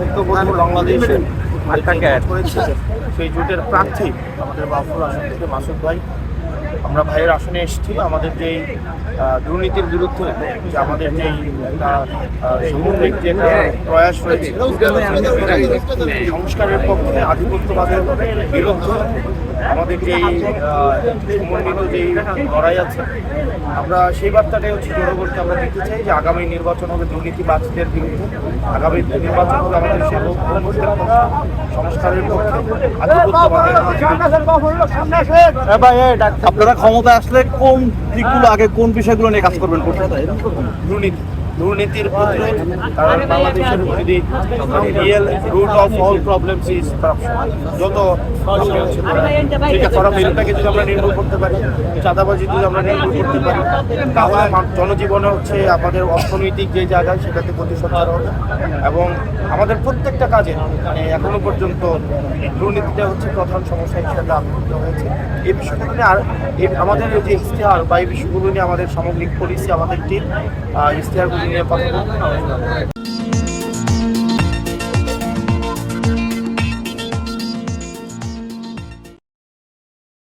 ঐক্যবদ্ধ বাংলাদেশের করেছে সেই জোটের প্রার্থী আমাদের বাফুর আসন থেকে মাসুদ ভাই। আমরা ভাইয়ের আসনে এসেছি আমাদের যেই দুর্নীতির বিরুদ্ধে যে আমাদের যেই সামগ্রিক যে একটা প্রয়াস রয়েছে সংস্কারের পক্ষে আধিপত্যবাদের বিরুদ্ধে আমাদের যেই সমন্বিত যেই লড়াই আছে, আমরা সেই বার্তাটাই হচ্ছে জনগণকে আমরা দিতে চাই যে আগামী নির্বাচন হবে দুর্নীতিবাজদের বিরুদ্ধে, আগামী নির্বাচন হবে আমাদের সেই সংস্কারের পক্ষে আধিপত্যবাদের। আপনারা ক্ষমতায় আসলে কোন দিকগুলো আগে কোন বিষয়গুলো নিয়ে কাজ করবেন? দুর্নীতির প্রতিরোধ, কারণ বাংলাদেশের যদি real root of all problems is corruption. যত করাপশনটাকে যদি আমরা নির্মূল করতে পারি, চাঁদাবাজি যদি আমরা নির্মূল করতে পারি, তাহলে জনজীবনে হচ্ছে আমাদের অর্থনৈতিক যে জায়গায় সেটাতে প্রতিসঞ্চার হবে এবং আমাদের প্রত্যেকটা কাজে মানে এখনো পর্যন্ত দুর্নীতিটা হচ্ছে প্রধান সমস্যা হিসেবে আবির্ভূত হয়েছে। এই বিষয়গুলো নিয়ে আর আমাদের যে ইশতেহার বা এই বিষয়গুলো নিয়ে আমাদের সামগ্রিক পলিসি আমাদের টিম ইশতেহারগুলো নিয়ে কথা বলতে